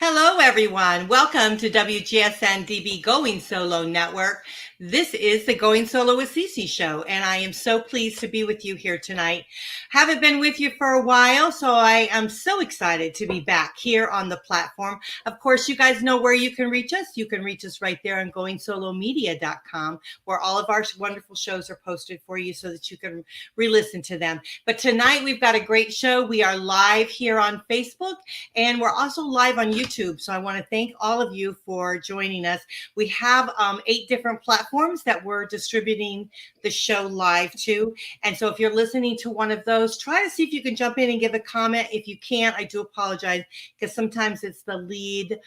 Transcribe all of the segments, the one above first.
Hello, everyone. Welcome to WGSN-DB Going Solo Network. This is the Going Solo with Cece show, and I am so pleased to be with you here tonight. Haven't been with you for a while, so I am so excited to be back here on the platform. Of course, you guys know where you can reach us. You can reach us right there on goingsolomedia.com, where all of our wonderful shows are posted for you so that you can re-listen to them. But tonight, we've got a great show. We are live here on Facebook, and we're also live on YouTube. So I want to thank all of you for joining us. We have 8 different platforms that we're distributing the show live to. And so if you're listening to one of those, try to see if you can jump in and give a comment. If you can't, I do apologize, because sometimes it's the lead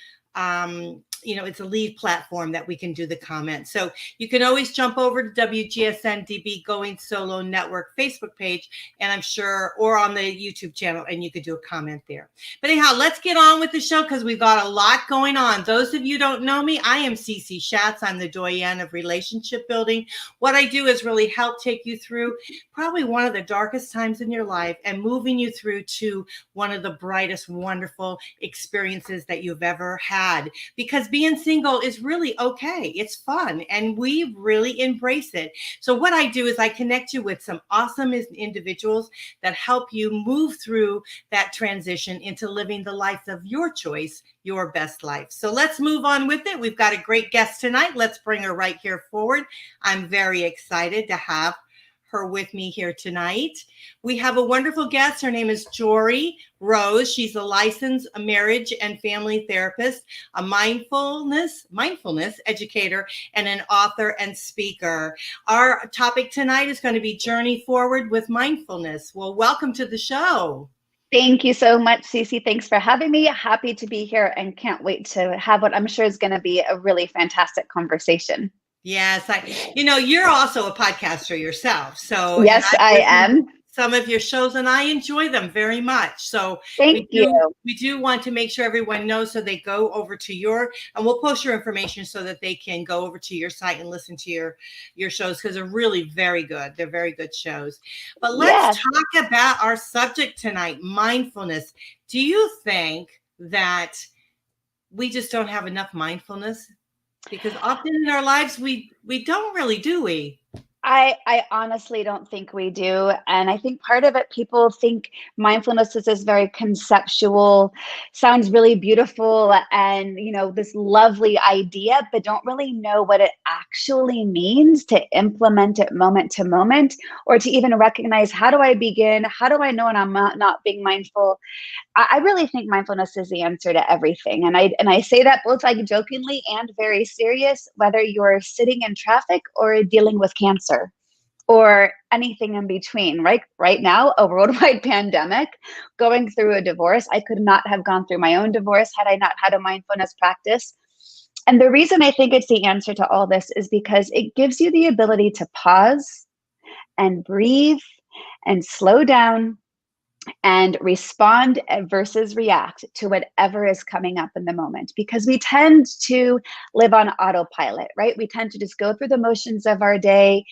it's a lead platform that we can do the comment. So you can always jump over to WGSN-DB Going Solo Network Facebook page, and I'm sure, or on the YouTube channel, and you could do a comment there. But anyhow, let's get on with the show because we've got a lot going on. Those of you who don't know me, I am Cece Schatz. I'm the doyen of relationship building. What I do is really help take you through probably one of the darkest times in your life and moving you through to one of the brightest, wonderful experiences that you've ever had. Because being single is really okay. It's fun, and we really embrace it. So what I do is I connect you with some awesome individuals that help you move through that transition into living the life of your choice, your best life. So let's move on with it. We've got a great guest tonight. Let's bring her right here forward. I'm very excited to have her with me here tonight. We have a wonderful guest. Her name is Joree Rose. She's a licensed marriage and family therapist, a mindfulness educator, and an author and speaker. Our topic tonight is going to be Journey Forward with Mindfulness. Well, welcome to the show. Thank you so much, Cece. Thanks for having me. Happy to be here and can't wait to have what I'm sure is going to be a really fantastic conversation. Yes, you're also a podcaster yourself. So yes, I am. Some of your shows, and I enjoy them very much. So Thank you. We do want to make sure everyone knows, so they go over to and we'll post your information so that they can go over to your site and listen to your shows, because they're really very good. They're very good shows. But let's talk about our subject tonight, mindfulness. Do you think that we just don't have enough mindfulness? Because often in our lives, we don't really, do we? I honestly don't think we do. And I think part of it, people think mindfulness is this very conceptual, sounds really beautiful and, this lovely idea, but don't really know what it actually means to implement it moment to moment, or to even recognize, how do I begin? How do I know when I'm not being mindful? I really think mindfulness is the answer to everything. And I say that both like jokingly and very serious, whether you're sitting in traffic or dealing with cancer or anything in between. Right now, a worldwide pandemic, going through a divorce. I could not have gone through my own divorce had I not had a mindfulness practice. And the reason I think it's the answer to all this is because it gives you the ability to pause and breathe and slow down and respond versus react to whatever is coming up in the moment. Because we tend to live on autopilot, right? We tend to just go through the motions of our day,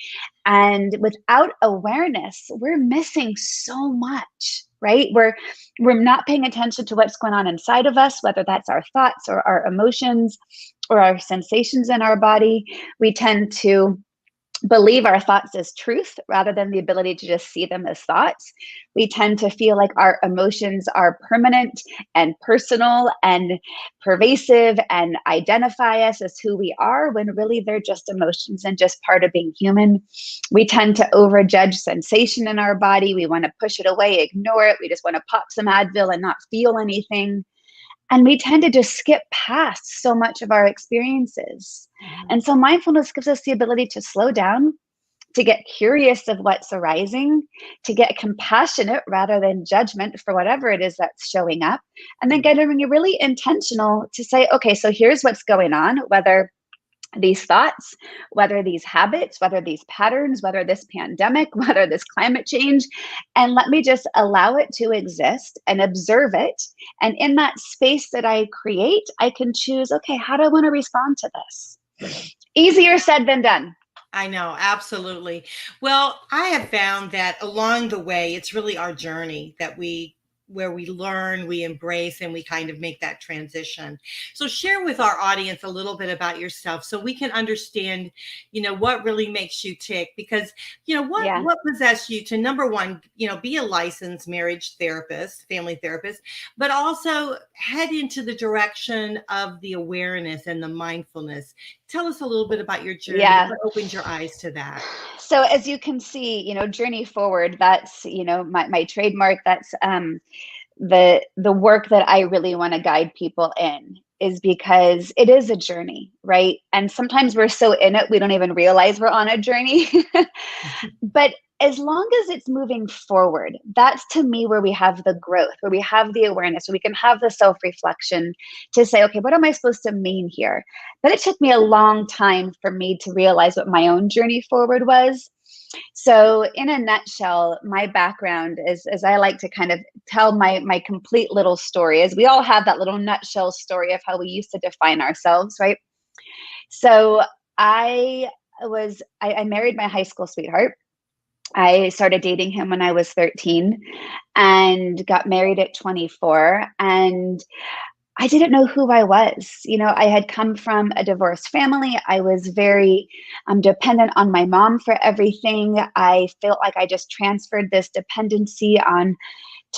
and without awareness, we're missing so much, right? We're not paying attention to what's going on inside of us, whether that's our thoughts or our emotions or our sensations in our body. We tend to believe our thoughts as truth rather than the ability to just see them as thoughts. We tend to feel like our emotions are permanent and personal and pervasive and identify us as who we are, when really they're just emotions and just part of being human. We tend to overjudge sensation in our body. We want to push it away, ignore it. We just want to pop some Advil and not feel anything. And we tend to just skip past so much of our experiences. And so mindfulness gives us the ability to slow down, to get curious of what's arising, to get compassionate rather than judgment for whatever it is that's showing up, and then getting really intentional to say, okay, so here's what's going on, whether these thoughts, whether these habits, whether these patterns, whether this pandemic, whether this climate change, and let me just allow it to exist and observe it. And in that space that I create, I can choose, okay, how do I want to respond to this? Easier said than done. I know, absolutely. Well, I have found that along the way, it's really our journey that we where we learn, we embrace, and we kind of make that transition. So share with our audience a little bit about yourself so we can understand, what really makes you tick, because, Yeah. what possessed you to, number one, be a licensed marriage therapist, family therapist, but also head into the direction of the awareness and the mindfulness. Tell us a little bit about your journey. Yeah. What opened your eyes to that? So as you can see, journey forward, that's, my trademark. That's the work that I really want to guide people in, is because it is a journey, right? And sometimes we're so in it, we don't even realize we're on a journey. But as long as it's moving forward, that's to me where we have the growth, where we have the awareness, where we can have the self-reflection to say, okay, what am I supposed to mean here? But it took me a long time for me to realize what my own journey forward was. So in a nutshell, my background is, as I like to kind of tell my complete little story, is we all have that little nutshell story of how we used to define ourselves, right? So I married my high school sweetheart. I started dating him when I was 13 and got married at 24. And I didn't know who I was. I had come from a divorced family. I was very dependent on my mom for everything. I felt like I just transferred this dependency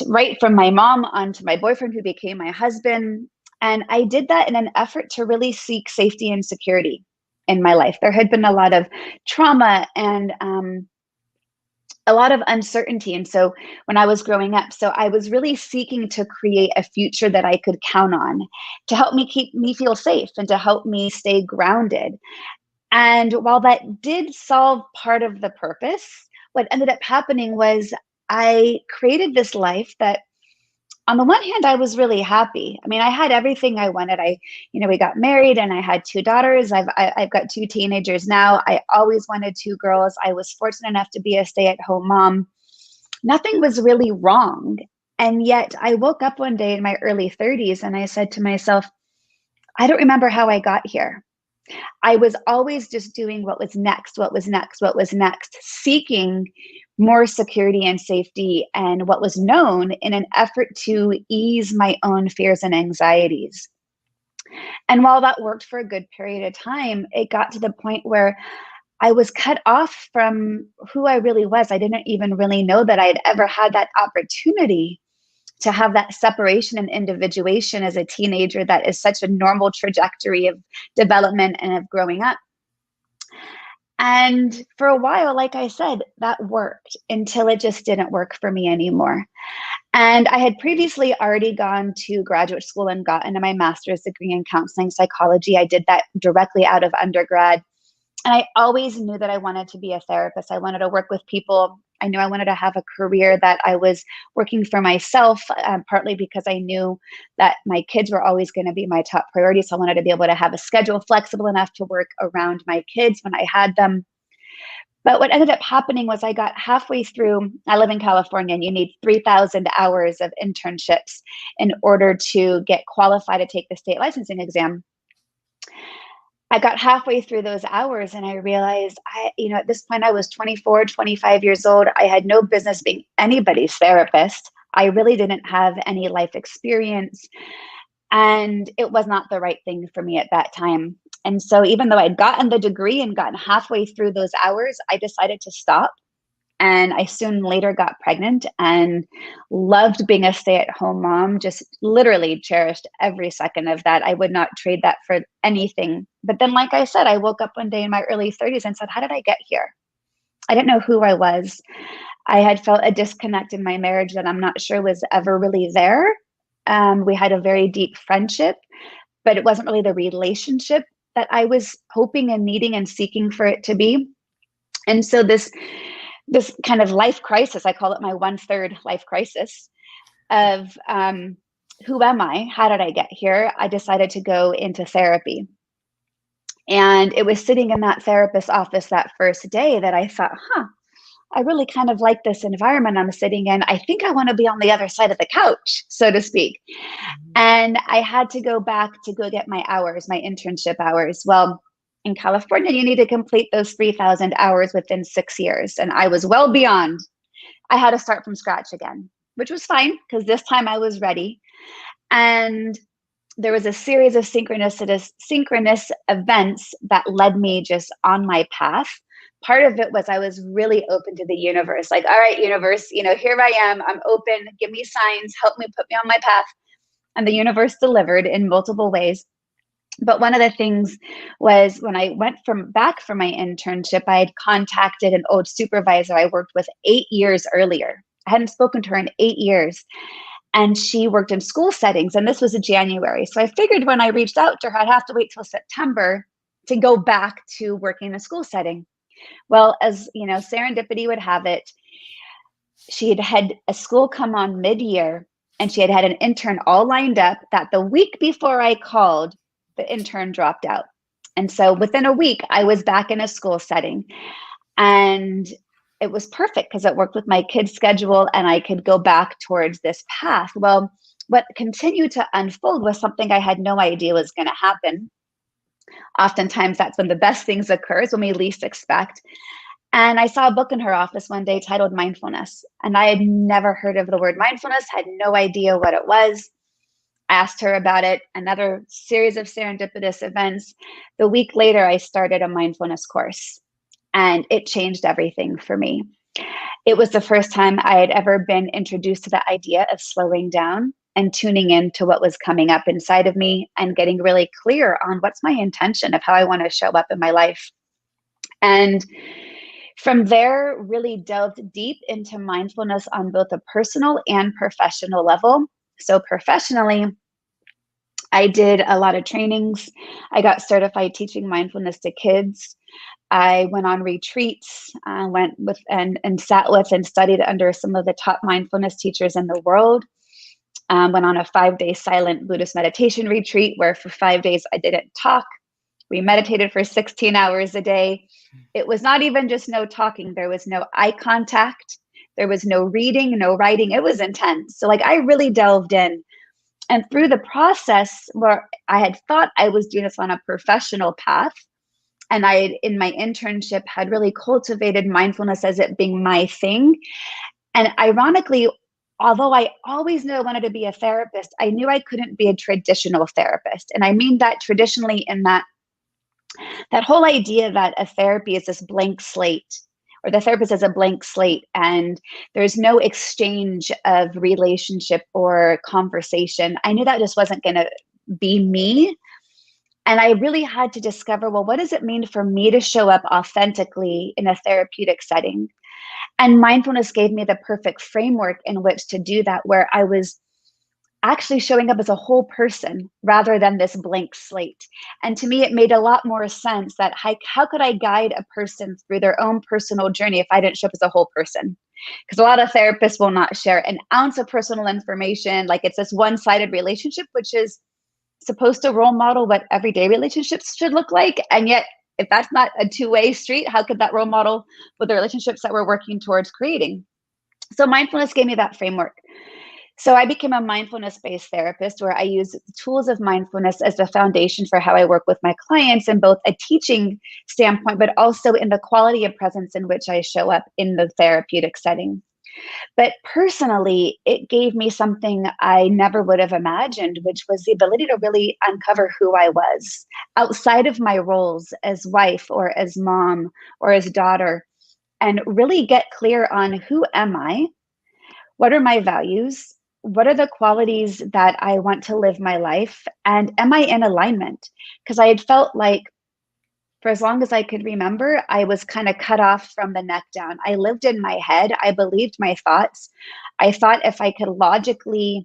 right from my mom onto my boyfriend, who became my husband. And I did that in an effort to really seek safety and security in my life. There had been a lot of trauma and a lot of uncertainty. And so when I was growing up, so I was really seeking to create a future that I could count on to help me keep me feel safe and to help me stay grounded. And while that did solve part of the purpose, what ended up happening was I created this life that, on the one hand, I was really happy. I mean, I had everything I wanted. We got married and I had two daughters. I've got two teenagers now. I always wanted two girls. I was fortunate enough to be a stay-at-home mom. Nothing was really wrong. And yet I woke up one day in my early 30s and I said to myself, I don't remember how I got here. I was always just doing what was next, what was next, what was next, seeking more security and safety and what was known in an effort to ease my own fears and anxieties. And while that worked for a good period of time, it got to the point where I was cut off from who I really was. I didn't even really know that I had ever had that opportunity to have that separation and individuation as a teenager that is such a normal trajectory of development and of growing up. And for a while, like I said, that worked until it just didn't work for me anymore. And I had previously already gone to graduate school and gotten my master's degree in counseling psychology. I did that directly out of undergrad. And I always knew that I wanted to be a therapist. I wanted to work with people. I knew I wanted to have a career that I was working for myself, partly because I knew that my kids were always going to be my top priority. So I wanted to be able to have a schedule flexible enough to work around my kids when I had them. But what ended up happening was I got halfway through. I live in California, and you need 3,000 hours of internships in order to get qualified to take the state licensing exam. I got halfway through those hours and I realized at this point I was 24, 25 years old. I had no business being anybody's therapist. I really didn't have any life experience. And it was not the right thing for me at that time. And so even though I'd gotten the degree and gotten halfway through those hours, I decided to stop. And I soon later got pregnant and loved being a stay-at-home mom, just literally cherished every second of that. I would not trade that for anything. But then, like I said, I woke up one day in my early 30s and said, how did I get here? I didn't know who I was. I had felt a disconnect in my marriage that I'm not sure was ever really there. We had a very deep friendship, but it wasn't really the relationship that I was hoping and needing and seeking for it to be. And so this kind of life crisis, I call it my 1/3 life crisis of who am I? How did I get here? I decided to go into therapy. And it was sitting in that therapist's office that first day that I thought, I really kind of like this environment I'm sitting in. I think I want to be on the other side of the couch, so to speak. And I had to go back to go get my hours, my internship hours. Well, in California, you need to complete those 3,000 hours within 6 years. And I was well beyond. I had to start from scratch again. which was fine because this time I was ready. And there was a series of synchronous events that led me just on my path. Part of it was I was really open to the universe. Like, all right, universe, here I am. I'm open. Give me signs. Help me, put me on my path. And the universe delivered in multiple ways. But one of the things was when I went back from my internship, I had contacted an old supervisor I worked with 8 years earlier. I hadn't spoken to her in 8 years. And she worked in school settings, and this was in January. So I figured when I reached out to her, I'd have to wait till September to go back to working in a school setting. Well, as serendipity would have it, she had had a school come on mid-year, and she had had an intern all lined up that the week before I called, the intern dropped out. And so within a week, I was back in a school setting. And it was perfect because it worked with my kids' schedule and I could go back towards this path. Well, what continued to unfold was something I had no idea was going to happen. Oftentimes, that's when the best things occur, when we least expect. And I saw a book in her office one day titled Mindfulness. And I had never heard of the word mindfulness, had no idea what it was. I asked her about it, another series of serendipitous events. The week later, I started a mindfulness course. And it changed everything for me. It was the first time I had ever been introduced to the idea of slowing down and tuning in to what was coming up inside of me and getting really clear on what's my intention of how I want to show up in my life. And from there, really delved deep into mindfulness on both a personal and professional level. So professionally, I did a lot of trainings. I got certified teaching mindfulness to kids. I went on retreats, went with and sat with and studied under some of the top mindfulness teachers in the world. Went on a 5-day silent Buddhist meditation retreat where for 5 days I didn't talk. We meditated for 16 hours a day. It was not even just no talking. There was no eye contact. There was no reading, no writing. It was intense. So I really delved in. And through the process where I had thought I was doing this on a professional path, and I, in my internship, had really cultivated mindfulness as it being my thing. And ironically, although I always knew I wanted to be a therapist, I knew I couldn't be a traditional therapist. And I mean that traditionally in that whole idea that a therapy is this blank slate, or the therapist is a blank slate, and there's no exchange of relationship or conversation. I knew that just wasn't going to be me. And I really had to discover, well, what does it mean for me to show up authentically in a therapeutic setting? And mindfulness gave me the perfect framework in which to do that, where I was actually showing up as a whole person rather than this blank slate. And to me, it made a lot more sense that how could I guide a person through their own personal journey if I didn't show up as a whole person? Because a lot of therapists will not share an ounce of personal information. It's this one-sided relationship, which is supposed to role model what everyday relationships should look like. And yet, if that's not a two-way street, how could that role model with the relationships that we're working towards creating? So mindfulness gave me that framework. So I became a mindfulness-based therapist where I use tools of mindfulness as the foundation for how I work with my clients in both a teaching standpoint, but also in the quality of presence in which I show up in the therapeutic setting. But personally, it gave me something I never would have imagined, which was the ability to really uncover who I was outside of my roles as wife or as mom or as daughter, and really get clear on who am I, what are my values, what are the qualities that I want to live my life, and am I in alignment? Because I had felt like for as long as I could remember, I was kind of cut off from the neck down. I lived in my head. I believed my thoughts. I thought if I could logically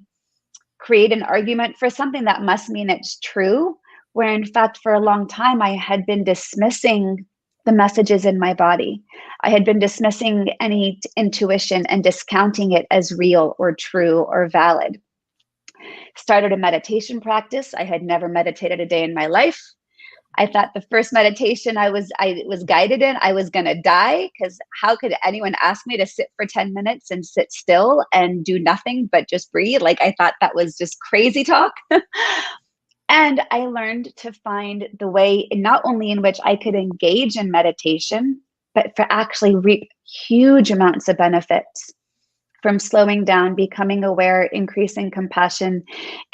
create an argument for something, that must mean it's true, where in fact, for a long time, I had been dismissing the messages in my body. I had been dismissing any intuition and discounting it as real or true or valid. Started a meditation practice. I had never meditated a day in my life. I thought the first meditation I was guided in, I was going to die, because how could anyone ask me to sit for 10 minutes and sit still and do nothing but just breathe? I thought that was just crazy talk. And I learned to find the way not only in which I could engage in meditation, but for actually reap huge amounts of benefits from slowing down, becoming aware, increasing compassion,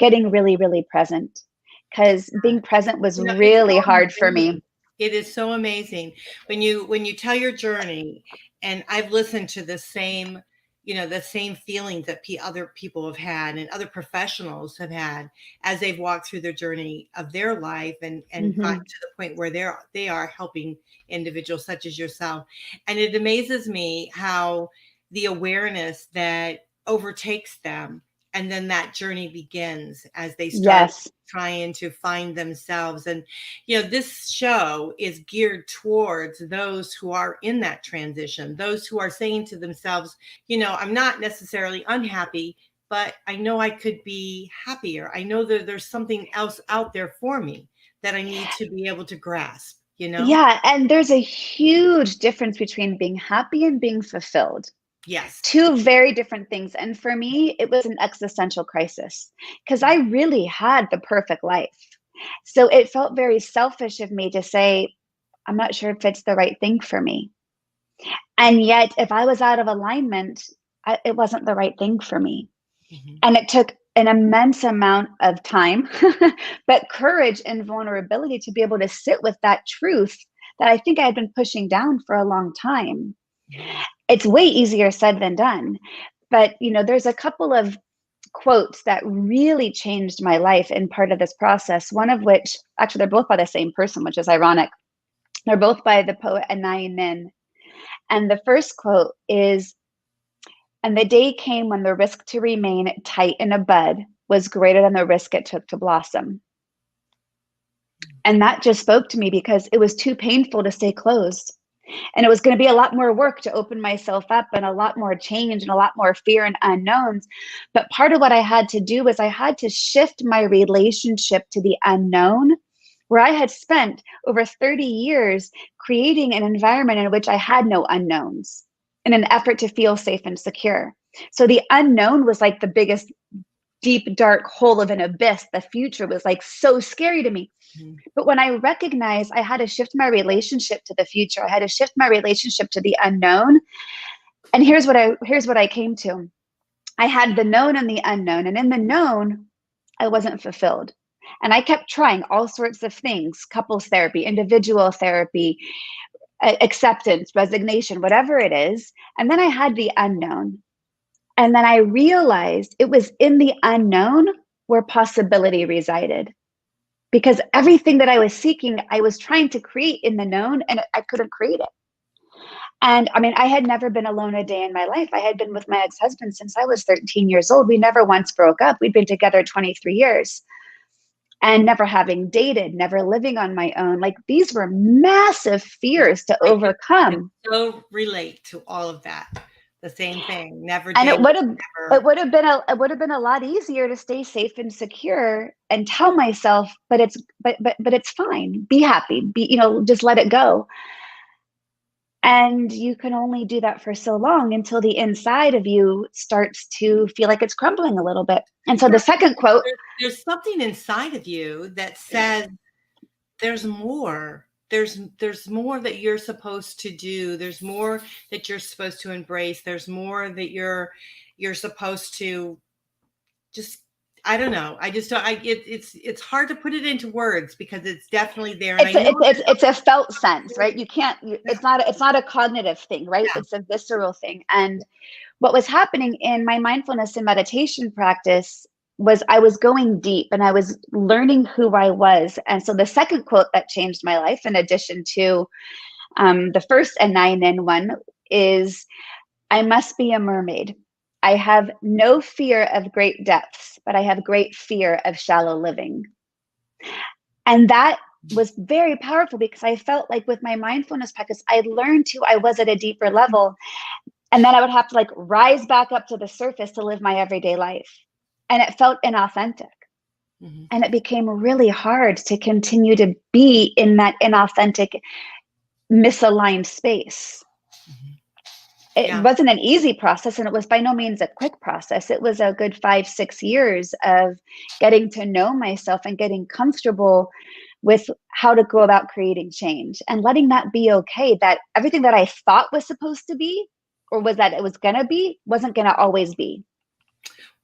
getting really, really present. Because being present was It's really so hard for amazing. me. It is so amazing when you tell your journey, and I've listened to the same, the same feelings that other people have had and other professionals have had as they've walked through their journey of their life and gotten to the point where they are helping individuals such as yourself. And it amazes me how the awareness that overtakes them, and then that journey begins as they start Yes. trying to find themselves. And this show is geared towards those who are in that transition, those who are saying to themselves, I'm not necessarily unhappy, but I know I could be happier. I know that there's something else out there for me that I need to be able to grasp. Yeah, and there's a huge difference between being happy and being fulfilled. Yes. Two very different things. And for me, it was an existential crisis because I really had the perfect life. So it felt very selfish of me to say, I'm not sure if it's the right thing for me. And yet, if I was out of alignment, it wasn't the right thing for me. And it took an immense amount of time, but courage and vulnerability to be able to sit with that truth that I think I had been pushing down for a long time. It's way easier said than done. But, there's a couple of quotes that really changed my life in part of this process. One of which, actually, they're both by the same person, which is ironic. They're both by the poet Anais Nin. And the first quote is, "And the day came when the risk to remain tight in a bud was greater than the risk it took to blossom." And that just spoke to me because it was too painful to stay closed. And it was going to be a lot more work to open myself up and a lot more change and a lot more fear and unknowns. But part of what I had to do was I had to shift my relationship to the unknown, where I had spent over 30 years creating an environment in which I had no unknowns in an effort to feel safe and secure. So the unknown was like the biggest deep, dark hole of an abyss. The future was like so scary to me. But when I recognized I had to shift my relationship to the future, I had to shift my relationship to the unknown. And here's what I came to. I had the known and the unknown. And in the known, I wasn't fulfilled. And I kept trying all sorts of things, couples therapy, individual therapy, acceptance, resignation, whatever it is. And then I had the unknown. And then I realized it was in the unknown where possibility resided. Because everything that I was seeking, I was trying to create in the known, and I couldn't create it. And I mean, I had never been alone a day in my life. I had been with my ex-husband since I was 13 years old. We never once broke up. We'd been together 23 years. And never having dated, never living on my own. Like, these were massive fears to overcome. So relate to all of that. The same thing. Never. And it would have been a lot easier to stay safe and secure and tell myself, but it's fine. Be happy. Just let it go. And you can only do that for so long until the inside of you starts to feel like it's crumbling a little bit. And so the second quote, there's something inside of you that says there's more. There's more that you're supposed to do. There's more that you're supposed to embrace. There's more that you're supposed to just, I don't know. I just don't. It's hard to put it into words because it's definitely there. And it's a felt sense, right? You can't. It's not a cognitive thing, right? Yeah. It's a visceral thing. And what was happening in my mindfulness and meditation practice was I was going deep and I was learning who I was. And so the second quote that changed my life, in addition to the first Anais Nin one, is, "I must be a mermaid. I have no fear of great depths, but I have great fear of shallow living." And that was very powerful because I felt like with my mindfulness practice, I learned who I was at a deeper level. And then I would have to rise back up to the surface to live my everyday life. And it felt inauthentic. And it became really hard to continue to be in that inauthentic, misaligned space. It wasn't an easy process, and it was by no means a quick process. It was a good 5-6 years of getting to know myself and getting comfortable with how to go about creating change and letting that be okay, that everything that I thought was supposed to be or was that it was going to be, wasn't going to always be?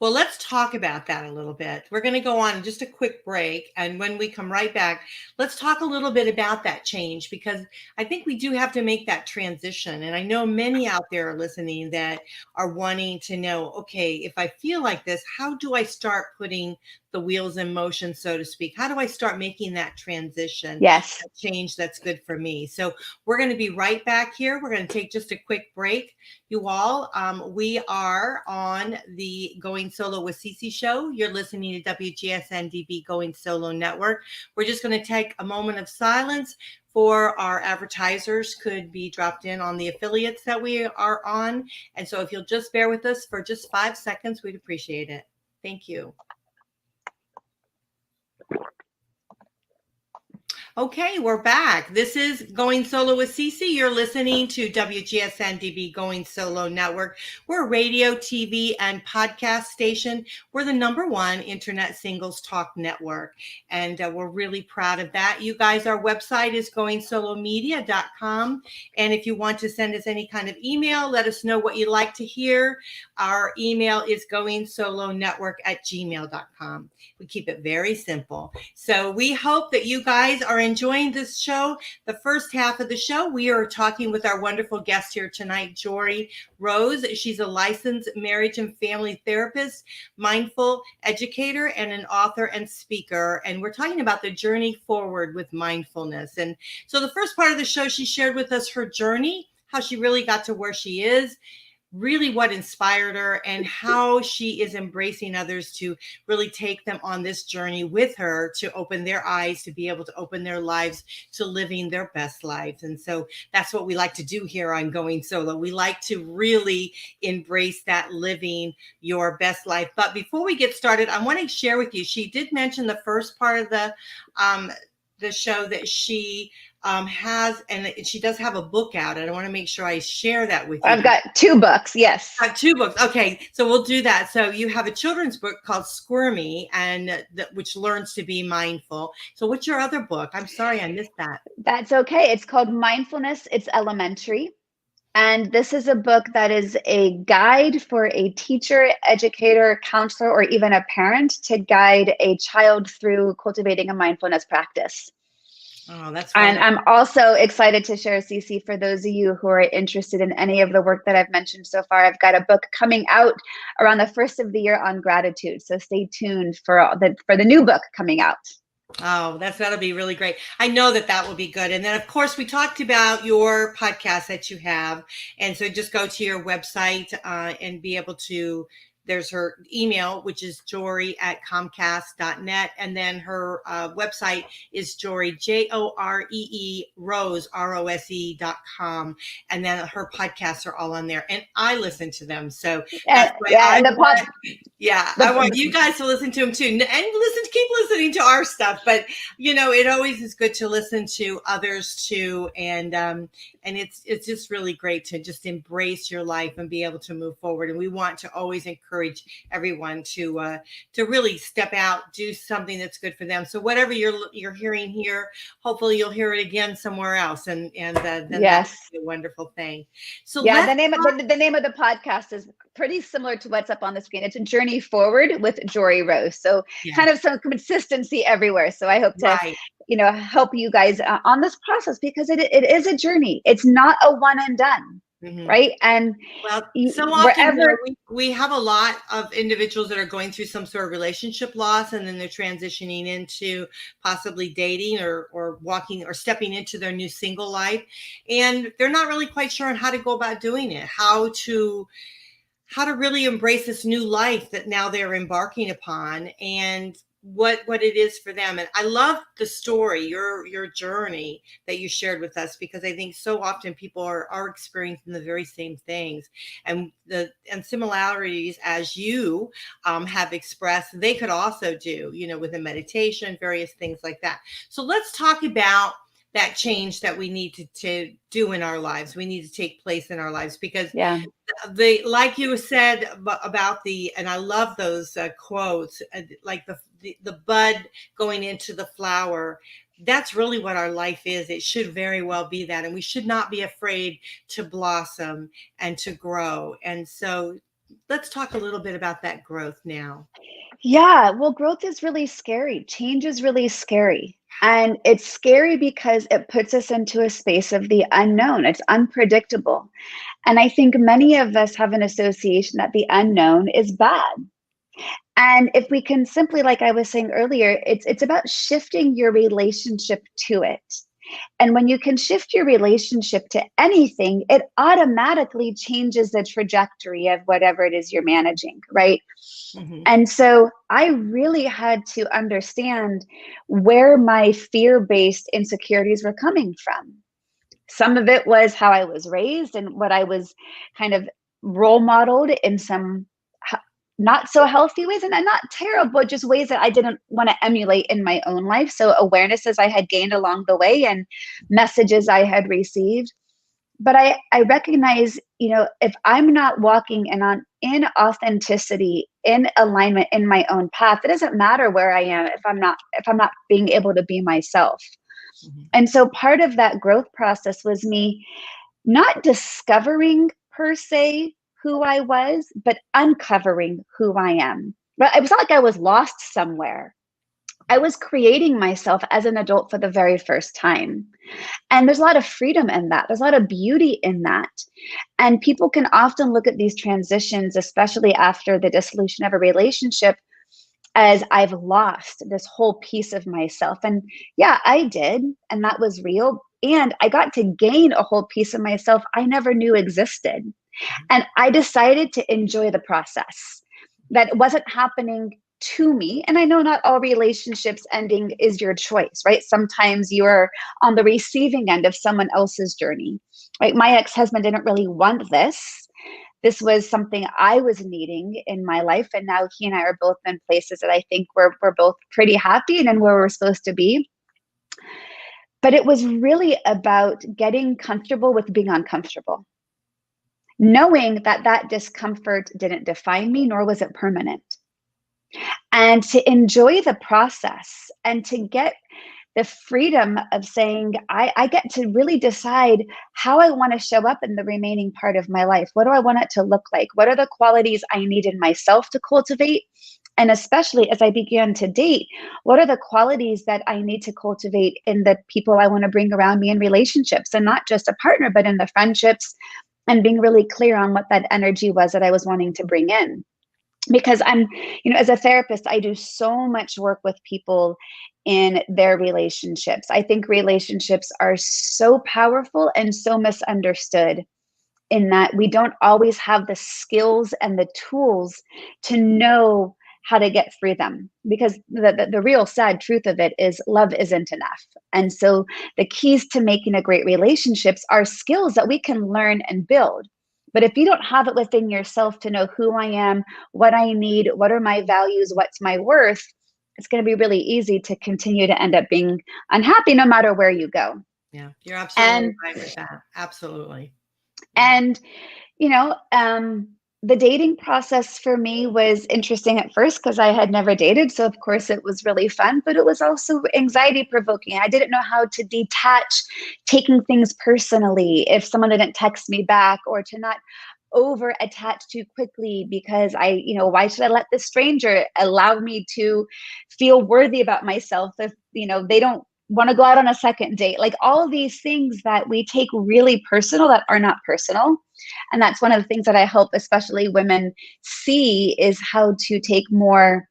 Well, let's talk about that a little bit. We're going to go on just a quick break. And when we come right back, let's talk a little bit about that change, because I think we do have to make that transition. And I know many out there are listening that are wanting to know, okay, if I feel like this, how do I start putting the wheels in motion, so to speak? How do I start making that transition, Yes. that change that's good for me? So we're going to be right back here. We're going to take just a quick break. You all, we are on the Going Solo with Cece show. You're listening to WGSN-DB Going Solo Network. We're just going to take a moment of silence for our advertisers could be dropped in on the affiliates that we are on. And so if you'll just bear with us for just 5 seconds, we'd appreciate it. Thank you. Okay, we're back. This is Going Solo with Cece. You're listening to WGSN-DB Going Solo Network. We're a radio, TV, and podcast station. We're the #1 internet singles talk network, and we're really proud of that. You guys, our website is goingsolomedia.com, and if you want to send us any kind of email, let us know what you'd like to hear. Our email is goingsolonetwork@gmail.com. We keep it very simple. So we hope that you guys are enjoying this show. The first half of the show, we are talking with our wonderful guest here tonight, Joree Rose. She's a licensed marriage and family therapist, mindful educator, and an author and speaker. And we're talking about the journey forward with mindfulness. And so the first part of the show, she shared with us her journey, how she really got to where she is, really what inspired her, and how she is embracing others to really take them on this journey with her to open their eyes, to be able to open their lives to living their best lives. And so that's what we like to do here on Going Solo. We like to really embrace that living your best life. But before we get started, I want to share with you, she did mention the first part of the show that she has, and she does have a book out. And I want to make sure I share that with you. I've got 2 books. Yes. Got 2 books. Okay. So we'll do that. So you have a children's book called Squirmy, and which learns to be mindful. So what's your other book? I'm sorry, I missed that. That's okay. It's called Mindfulness. It's Elementary. And this is a book that is a guide for a teacher, educator, counselor, or even a parent to guide a child through cultivating a mindfulness practice. Oh, that's and wonderful. I'm also excited to share, Cece, for those of you who are interested in any of the work that I've mentioned so far, I've got a book coming out around the first of the year on gratitude. So stay tuned for the new book coming out. Oh, that'll be really great. I know that will be good. And then, of course, we talked about your podcast that you have. And so just go to your website and be able to, there's her email, which is joree@comcast.net. And then her website is Joree, Joree Rose, ROSE.com. And then her podcasts are all on there. And I listen to them. So that's why I want you guys to listen to them too. And keep listening to our stuff. But, it always is good to listen to others too. And it's just really great to just embrace your life and be able to move forward. And we want to always encourage everyone to really step out, do something that's good for them. So whatever you're hearing here, hopefully you'll hear it again somewhere else, and then yes, that's a wonderful thing. So yeah, the name of the podcast is pretty similar to what's up on the screen. It's a journey forward with Joree Rose. So kind of some consistency everywhere. So I hope to help you guys on this process, because it is a journey. It's not a one and done. Mm-hmm. Right. And so often we have a lot of individuals that are going through some sort of relationship loss, and then they're transitioning into possibly dating or walking or stepping into their new single life. And they're not really quite sure on how to go about doing it, how to really embrace this new life that now they're embarking upon, and what it is for them. And I love the story, your journey that you shared with us, because I think so often people are experiencing the very same things, and similarities as you have expressed, they could also do, with a meditation, various things like that. So let's talk about that change that we need to do in our lives. We need to take place in our lives, because like you said about and I love those quotes, like the bud going into the flower, that's really what our life is. It should very well be that. And we should not be afraid to blossom and to grow. And so let's talk a little bit about that growth now. Yeah, well, growth is really scary. Change is really scary. And it's scary because it puts us into a space of the unknown. It's unpredictable. And I think many of us have an association that the unknown is bad. And if we can simply, like I was saying earlier, it's about shifting your relationship to it. And when you can shift your relationship to anything, it automatically changes the trajectory of whatever it is you're managing, right? Mm-hmm. And so I really had to understand where my fear-based insecurities were coming from. Some of it was how I was raised and what I was kind of role modeled in some not so healthy ways, and not terrible, just ways that I didn't want to emulate in my own life. So awarenesses I had gained along the way and messages I had received. But I recognize, if I'm not walking in authenticity, in alignment, in my own path, it doesn't matter where I am if I'm not being able to be myself. Mm-hmm. And so part of that growth process was me not discovering per se who I was, but uncovering who I am. But it was not like I was lost somewhere. I was creating myself as an adult for the very first time. And there's a lot of freedom in that. There's a lot of beauty in that. And people can often look at these transitions, especially after the dissolution of a relationship, as I've lost this whole piece of myself. And yeah, I did. And that was real. And I got to gain a whole piece of myself I never knew existed. And I decided to enjoy the process, that it wasn't happening to me. And I know not all relationships ending is your choice, right? Sometimes you're on the receiving end of someone else's journey, right? My ex-husband didn't really want this. This was something I was needing in my life. And now he and I are both in places that I think we're both pretty happy and in where we're supposed to be. But it was really about getting comfortable with being uncomfortable, knowing that that discomfort didn't define me, nor was it permanent. And to enjoy the process and to get the freedom of saying, I get to really decide how I want to show up in the remaining part of my life. What do I want it to look like? What are the qualities I need in myself to cultivate? And especially as I began to date, what are the qualities that I need to cultivate in the people I want to bring around me in relationships, and not just a partner, but in the friendships, and being really clear on what that energy was that I was wanting to bring in. Because I'm, as a therapist, I do so much work with people in their relationships. I think relationships are so powerful and so misunderstood, in that we don't always have the skills and the tools to know how to get through them. Because the real sad truth of it is love isn't enough. And so the keys to making a great relationships are skills that we can learn and build. But if you don't have it within yourself to know who I am, what I need, what are my values, what's my worth, it's going to be really easy to continue to end up being unhappy no matter where you go. Yeah, you're absolutely right with that. Absolutely. And, the dating process for me was interesting at first because I had never dated. So, of course, it was really fun, but it was also anxiety provoking. I didn't know how to detach taking things personally if someone didn't text me back, or to not over attach too quickly because why should I let this stranger allow me to feel worthy about myself if, they don't want to go out on a second date? Like all of these things that we take really personal that are not personal. And that's one of the things that I hope especially women see, is how to take more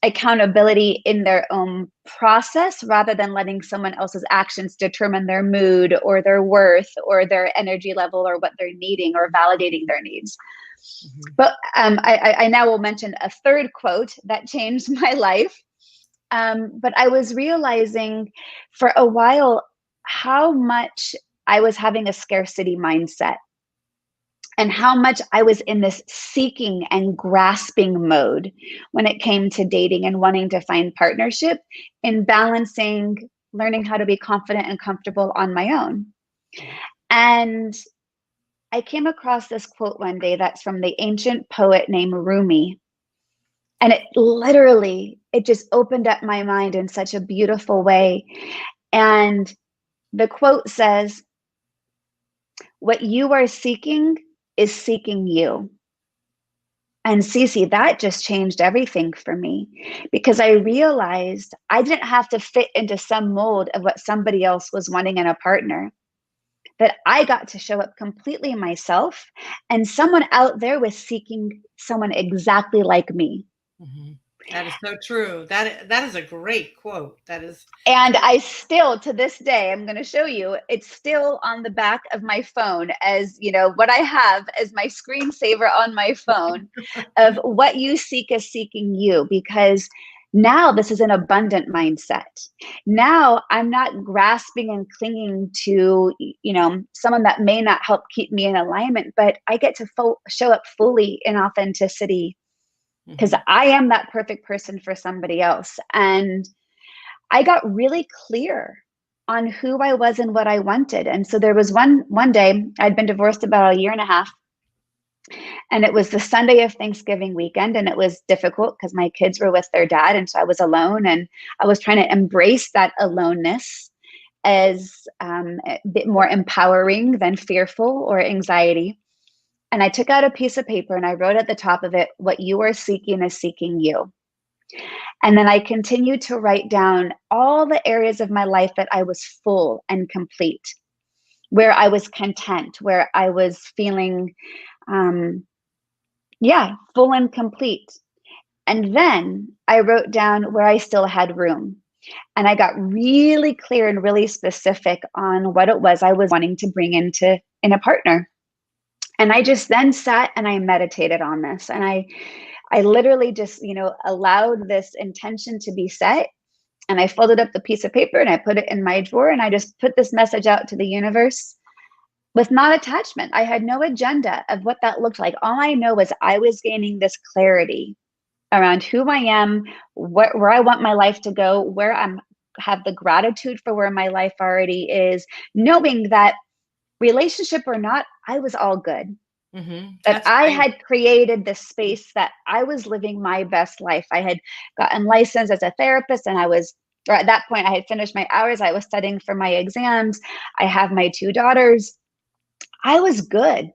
accountability in their own process rather than letting someone else's actions determine their mood or their worth or their energy level or what they're needing or validating their needs. Mm-hmm. But I now will mention a third quote that changed my life. But I was realizing for a while how much I was having a scarcity mindset, and how much I was in this seeking and grasping mode when it came to dating and wanting to find partnership, and balancing learning how to be confident and comfortable on my own. And I came across this quote one day that's from the ancient poet named Rumi. And it just opened up my mind in such a beautiful way. And the quote says, "What you are seeking is seeking you." And Cece, that just changed everything for me, because I realized I didn't have to fit into some mold of what somebody else was wanting in a partner, that I got to show up completely myself, and someone out there was seeking someone exactly like me. Mhm. That is so true. That is a great quote. That is. And I still, to this day, I'm going to show you, it's still on the back of my phone as, what I have as my screensaver on my phone of what you seek is seeking you, because now this is an abundant mindset. Now I'm not grasping and clinging to, someone that may not help keep me in alignment, but I get to show up fully in authenticity, because I am that perfect person for somebody else. And I got really clear on who I was and what I wanted. And so there was one day, I'd been divorced about a year and a half, and it was the Sunday of Thanksgiving weekend, and it was difficult because my kids were with their dad, and so I was alone, and I was trying to embrace that aloneness as a bit more empowering than fearful or anxiety. And I took out a piece of paper and I wrote at the top of it, "What you are seeking is seeking you." And then I continued to write down all the areas of my life that I was full and complete, where I was content, where I was feeling, full and complete. And then I wrote down where I still had room. And I got really clear and really specific on what it was I was wanting to bring in a partner. And I just then sat and I meditated on this. And I literally just, allowed this intention to be set. And I folded up the piece of paper and I put it in my drawer, and I just put this message out to the universe with not attachment. I had no agenda of what that looked like. All I know was I was gaining this clarity around who I am, where I want my life to go, where have the gratitude for where my life already is, knowing that relationship or not, I was all good. That I had created this space that I was living my best life. I had gotten licensed as a therapist, and at that point, I had finished my hours. I was studying for my exams. I have my 2 daughters. I was good.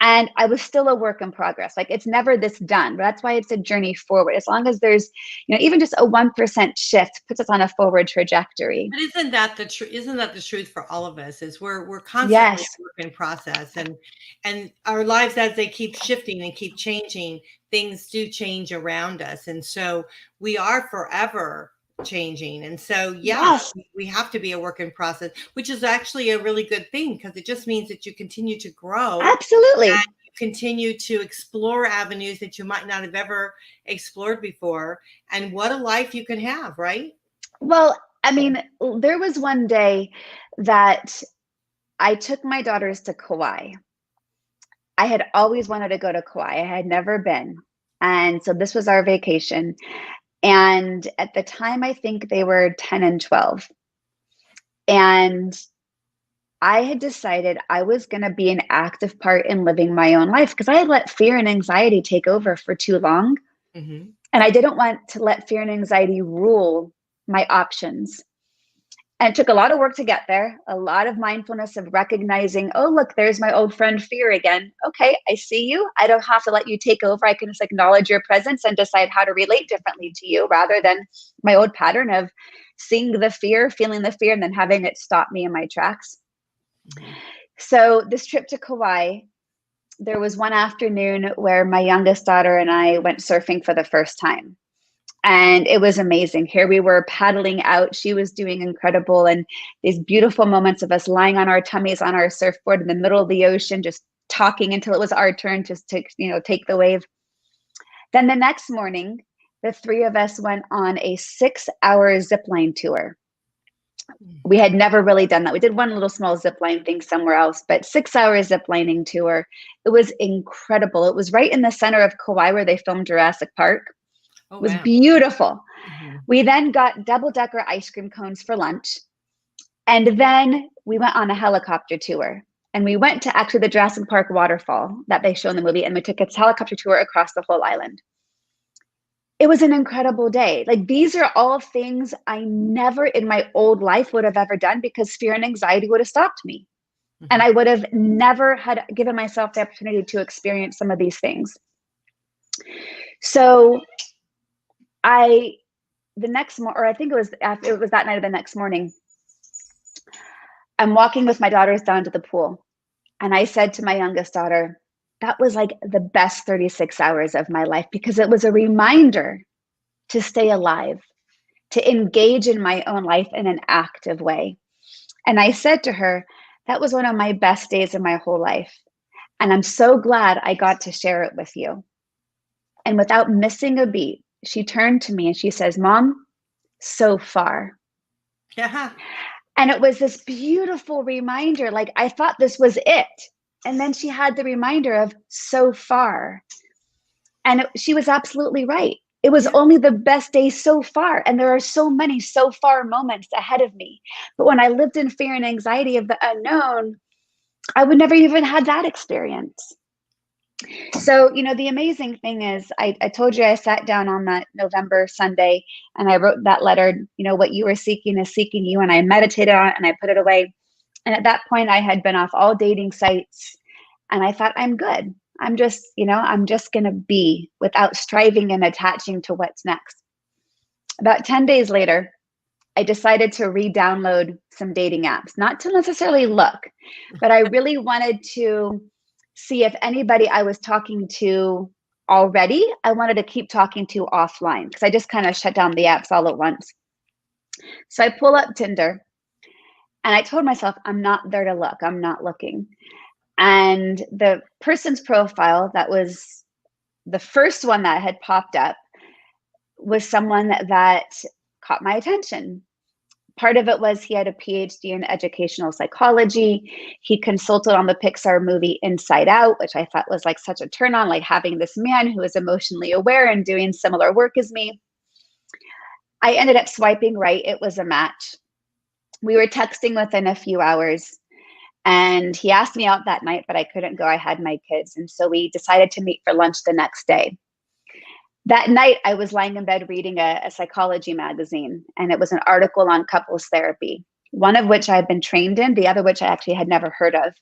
And I was still a work in progress. Like, it's never this done. But that's why it's a journey forward. As long as there's, even just a 1% shift puts us on a forward trajectory. But isn't that the truth? Isn't that the truth for all of us? Is we're constantly Yes. a work in process, and our lives, as they keep shifting and keep changing, things do change around us, and so we are forever changing. And so, Yes. we have to be a work in process, which is actually a really good thing, because it just means that you continue to grow. Absolutely. And you continue to explore avenues that you might not have ever explored before. And what a life you can have, right? Well, I mean, there was one day that I took my daughters to Kauai. I had always wanted to go to Kauai. I had never been. And so this was our vacation. And at the time, I think they were 10 and 12. And I had decided I was going to be an active part in living my own life, because I had let fear and anxiety take over for too long. And I didn't want to let fear and anxiety rule my options. And it took a lot of work to get there, a lot of mindfulness of recognizing, oh, look, there's my old friend fear again. Okay, I see you. I don't have to let you take over. I can just acknowledge your presence and decide how to relate differently to you, rather than my old pattern of seeing the fear, feeling the fear, and then having it stop me in my tracks. So this trip to Kauai, there was one afternoon where my youngest daughter and I went surfing for the first time. And it was amazing. Here we were paddling out. She was doing incredible. And these beautiful moments of us lying on our tummies on our surfboard in the middle of the ocean, just talking until it was our turn to take the wave. Then the next morning, the 3 of us went on a 6-hour zipline tour. We had never really done that. We did one little small zipline thing somewhere else, but 6-hour ziplining tour. It was incredible. It was right in the center of Kauai where they filmed Jurassic Park. It was beautiful. We then got double-decker ice cream cones for lunch. And then we went on a helicopter tour. And we went to actually the Jurassic Park waterfall that they show in the movie. And we took a helicopter tour across the whole island. it was an incredible day. Like, these are all things I never in my old life would have ever done, because fear and anxiety would have stopped me. And I would have never had given myself the opportunity to experience some of these things. So the next morning, or I think it was that night of the next morning, I'm walking with my daughters down to the pool. And I said to my youngest daughter, that was like the best 36 hours of my life, because it was a reminder to stay alive, to engage in my own life in an active way. And I said to her, that was one of my best days of my whole life. And I'm so glad I got to share it with you. And without missing a beat, she turned to me and she says, Mom, so far. Yeah. And it was this beautiful reminder. Like, I thought this was it. And then she had the reminder of so far. And she was absolutely right. It was only the best day so far. And there are so many so far moments ahead of me. But when I lived in fear and anxiety of the unknown, I would never even had that experience. So, the amazing thing is, I told you I sat down on that November Sunday and I wrote that letter, what you were seeking is seeking you. And I meditated on it and I put it away. And at that point, I had been off all dating sites. And I thought, I'm good. I'm just going to be without striving and attaching to what's next. About 10 days later, I decided to re-download some dating apps, not to necessarily look, but I really wanted to see if anybody I was talking to already, I wanted to keep talking to offline, because I just kind of shut down the apps all at once. So I pull up Tinder and I told myself, I'm not there to look. I'm not looking. And the person's profile that was the first one that had popped up was someone that caught my attention. Part of it was he had a PhD in educational psychology. He consulted on the Pixar movie Inside Out, which I thought was like such a turn on, like having this man who is emotionally aware and doing similar work as me. I ended up swiping right. It was a match. We were texting within a few hours. And he asked me out that night, but I couldn't go. I had my kids. And so we decided to meet for lunch the next day. That night, I was lying in bed reading a psychology magazine, and it was an article on couples therapy, one of which I had been trained in, the other which I actually had never heard of.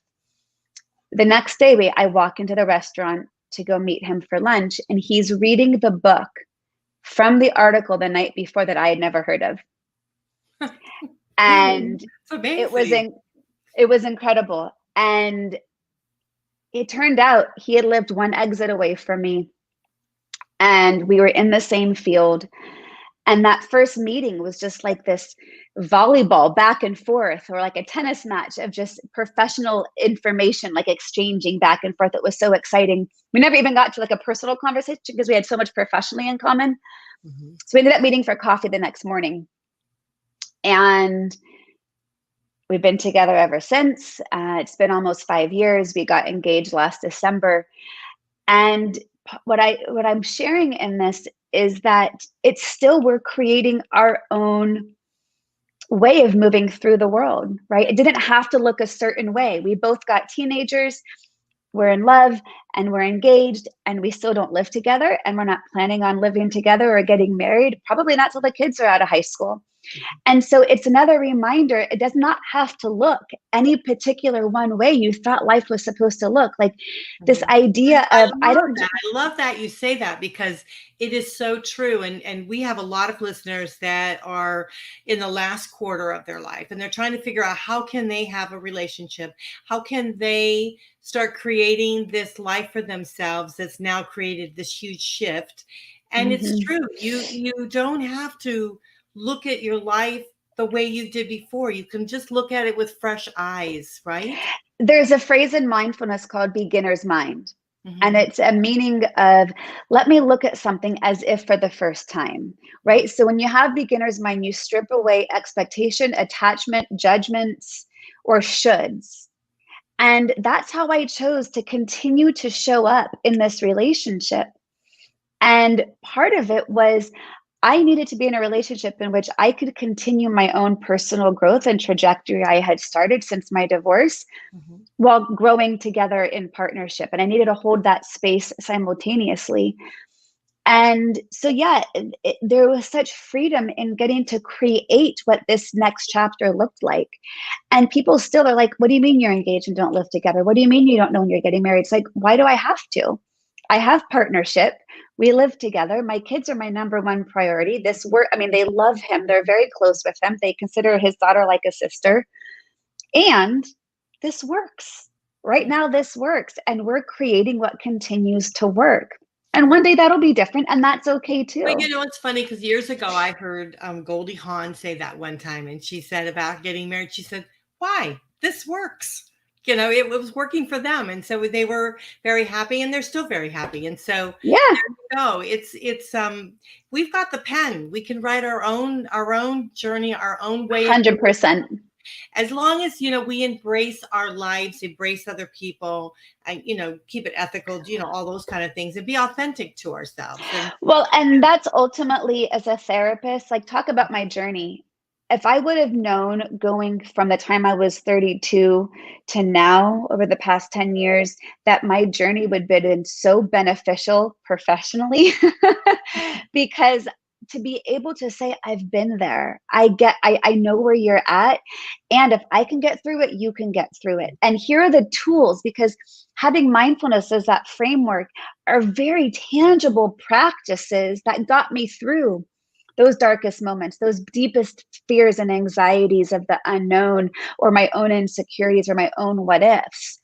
The next day, I walk into the restaurant to go meet him for lunch, and he's reading the book from the article the night before that I had never heard of. And it was incredible. And it turned out he had lived one exit away from me. And we were in the same field. And that first meeting was just like this volleyball back and forth, or like a tennis match of just professional information, like exchanging back and forth. It was so exciting. We never even got to like a personal conversation because we had so much professionally in common. Mm-hmm. So we ended up meeting for coffee the next morning. And we've been together ever since. It's been almost 5 years. We got engaged last December. And what I'm sharing in this is that it's still, we're creating our own way of moving through the world, right? It didn't have to look a certain way. We both got teenagers, we're in love, and we're engaged, and we still don't live together, and we're not planning on living together or getting married, probably not till the kids are out of high school. And so it's another reminder, it does not have to look any particular one way you thought life was supposed to look. Like this idea of, I love that you say that, because it is so true. And we have a lot of listeners that are in the last quarter of their life, and they're trying to figure out how can they have a relationship? How can they start creating this life for themselves that's now created this huge shift? And mm-hmm. It's true. You don't have to look at your life the way you did before. You can just look at it with fresh eyes, right? There's a phrase in mindfulness called beginner's mind. Mm-hmm. And it's a meaning of, let me look at something as if for the first time, right? So when you have beginner's mind, you strip away expectation, attachment, judgments, or shoulds. And that's how I chose to continue to show up in this relationship. And part of it was, I needed to be in a relationship in which I could continue my own personal growth and trajectory I had started since my divorce, mm-hmm. while growing together in partnership. And I needed to hold that space simultaneously. And so, yeah, there was such freedom in getting to create what this next chapter looked like. And people still are like, what do you mean you're engaged and don't live together? What do you mean you don't know when you're getting married? It's like, why do I have to? I have partnership. We live together. My kids are my number one priority. This work, I mean, they love him. They're very close with him. They consider his daughter like a sister. And this works. Right now, this works. And we're creating what continues to work. And one day that'll be different. And that's okay too. Well, it's funny because years ago I heard Goldie Hawn say that one time, and she said about getting married, she said, why? This works. It was working for them. And so they were very happy, and they're still very happy. And so yeah, there you go. It's we've got the pen. We can write our own journey, our own way. 100%. As long as, we embrace our lives, embrace other people, and, keep it ethical, all those kind of things, and be authentic to ourselves. And that's ultimately, as a therapist, like, talk about my journey. If I would have known going from the time I was 32 to now over the past 10 years, that my journey would have been so beneficial professionally, because to be able to say, I've been there, I know where you're at. And if I can get through it, you can get through it. And here are the tools, because having mindfulness as that framework are very tangible practices that got me through those darkest moments, those deepest fears and anxieties of the unknown, or my own insecurities, or my own what ifs.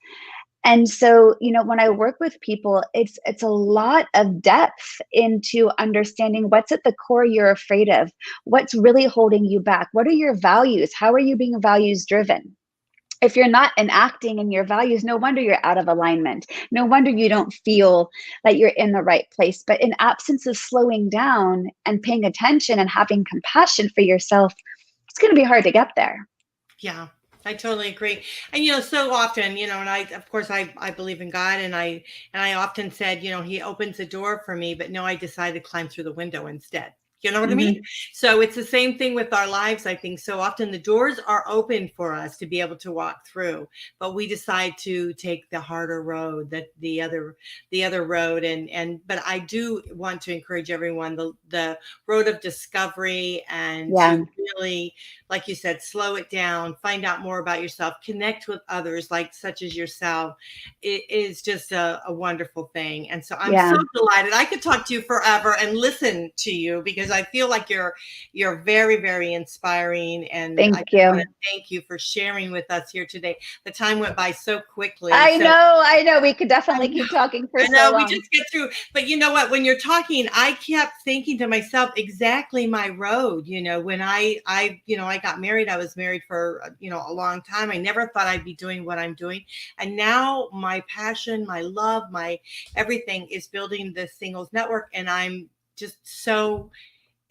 And so, when I work with people, it's a lot of depth into understanding what's at the core you're afraid of, what's really holding you back, what are your values, how are you being values driven? If you're not enacting in your values, no wonder you're out of alignment. No wonder you don't feel that you're in the right place. But in absence of slowing down and paying attention and having compassion for yourself, it's going to be hard to get there. Yeah. I totally agree. And, so often, and of course, I believe in God, and I often said, he opens the door for me, but no, I decided to climb through the window instead. You know what I mean? So it's the same thing with our lives. I think so often the doors are open for us to be able to walk through, but we decide to take the harder road, the other road. But I do want to encourage everyone, the road of discovery, and to really, like you said, slow it down, find out more about yourself, connect with others such as yourself. It is just a wonderful thing. And so I'm so delighted. I could talk to you forever and listen to you, because I feel like you're very, very inspiring. And thank you. Want to thank you for sharing with us here today. The time went by so quickly. I know. We could definitely keep talking for so long. We just get through. But you know what? When you're talking, I kept thinking to myself, exactly my road. When I got married, I was married for, a long time. I never thought I'd be doing what I'm doing. And now my passion, my love, my everything is building the singles network. And I'm just so...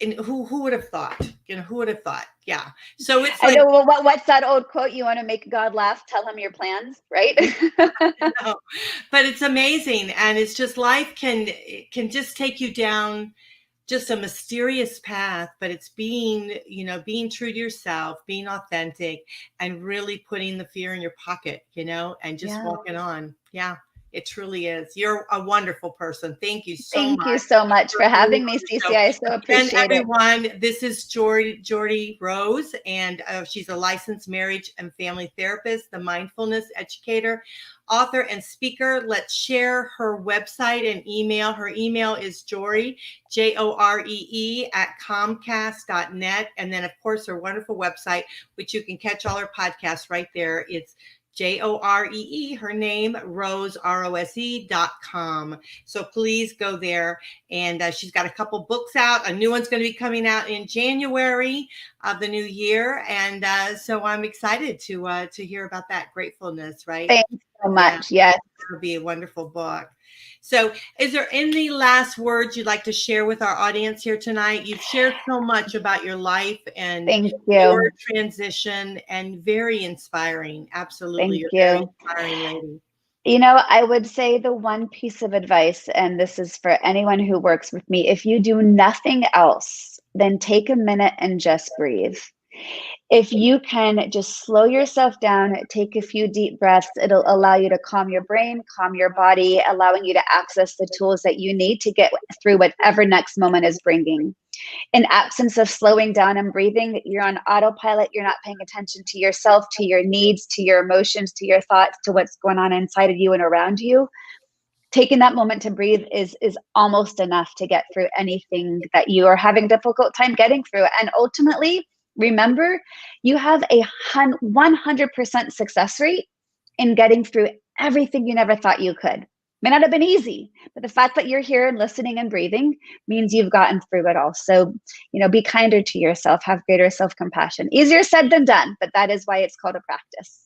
And who would have thought? Who would have thought? Yeah. So it's I know. Well, what's that old quote? You want to make God laugh? Tell him your plans, right? No, but it's amazing, and it's just life can just take you down just a mysterious path. But it's being true to yourself, being authentic, and really putting the fear in your pocket, and just walking on. Yeah. It truly is. You're a wonderful person. Thank you so much. Thank you so much for having me, Stacey. I so appreciate it. And everyone, this is Joree Rose, and she's a licensed marriage and family therapist, the mindfulness educator, author, and speaker. Let's share her website and email. Her email is Joree, Joree @comcast.net. And then, of course, her wonderful website, which you can catch all her podcasts right there. It's Joree, her name, Rose, ROSE.com. So please go there. And she's got a couple books out. A new one's going to be coming out in January of the new year. And so I'm excited to hear about that. Gratefulness, right? Thanks so much. Yeah. Yes. It'll be a wonderful book. So is there any last words you'd like to share with our audience here tonight? You've shared so much about your life and your transition, and very inspiring. Absolutely. Thank you. Very inspiring lady. I would say the one piece of advice, and this is for anyone who works with me, if you do nothing else, then take a minute and just breathe. If you can just slow yourself down, take a few deep breaths, it'll allow you to calm your brain, calm your body, allowing you to access the tools that you need to get through whatever next moment is bringing. In absence of slowing down and breathing, you're on autopilot. You're not paying attention to yourself, to your needs, to your emotions, to your thoughts, to what's going on inside of you and around you. Taking that moment to breathe is almost enough to get through anything that you are having a difficult time getting through. And ultimately, remember, you have a 100% success rate in getting through everything you never thought you could. May not have been easy, but the fact that you're here and listening and breathing means you've gotten through it all. So, be kinder to yourself, have greater self-compassion. Easier said than done, but that is why it's called a practice.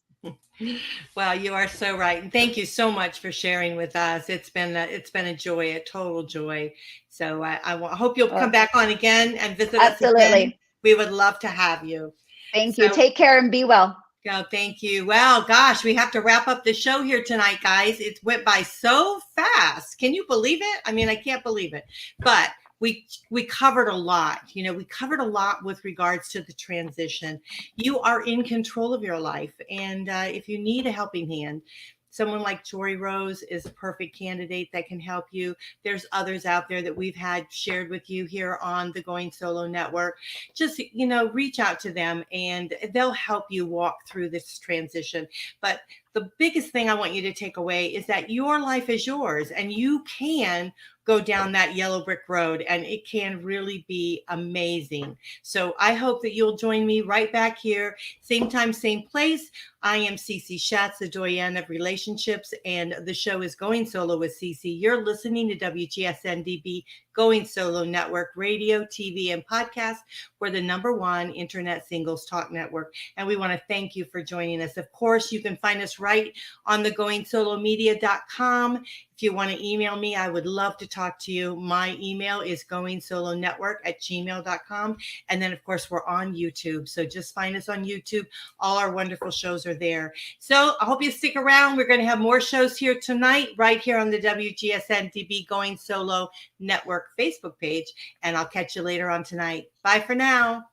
Wow, you are so right. And thank you so much for sharing with us. It's been a joy, a total joy. So I hope you'll come back on again and visit us again. Absolutely. We would love to have you. Thank you. Take care and be well. Oh, thank you. Well, gosh, we have to wrap up the show here tonight, guys. It went by so fast. Can you believe it? I mean, I can't believe it. But we covered a lot. We covered a lot with regards to the transition. You are in control of your life. And if you need a helping hand, someone like Joree Rose is a perfect candidate that can help you. There's others out there that we've had shared with you here on the Going Solo Network. Just, reach out to them and they'll help you walk through this transition. But the biggest thing I want you to take away is that your life is yours and you can go down that yellow brick road and it can really be amazing. So I hope that you'll join me right back here, same time, same place. I am Cece Schatz, the doyenne of relationships, and the show is Going Solo with Cece. You're listening to WGSN-DB Going Solo Network, radio, TV, and podcast. We're the #1 internet singles talk network, and we want to thank you for joining us. Of course, you can find us right on the goingsolomedia.com. If you want to email me, I would love to talk to you. My email is goingsoloNetwork@gmail.com. And then, of course, we're on YouTube. So just find us on YouTube. All our wonderful shows are there. So I hope you stick around. We're going to have more shows here tonight, right here on the WGSN-DB Going Solo Network Facebook page. And I'll catch you later on tonight. Bye for now.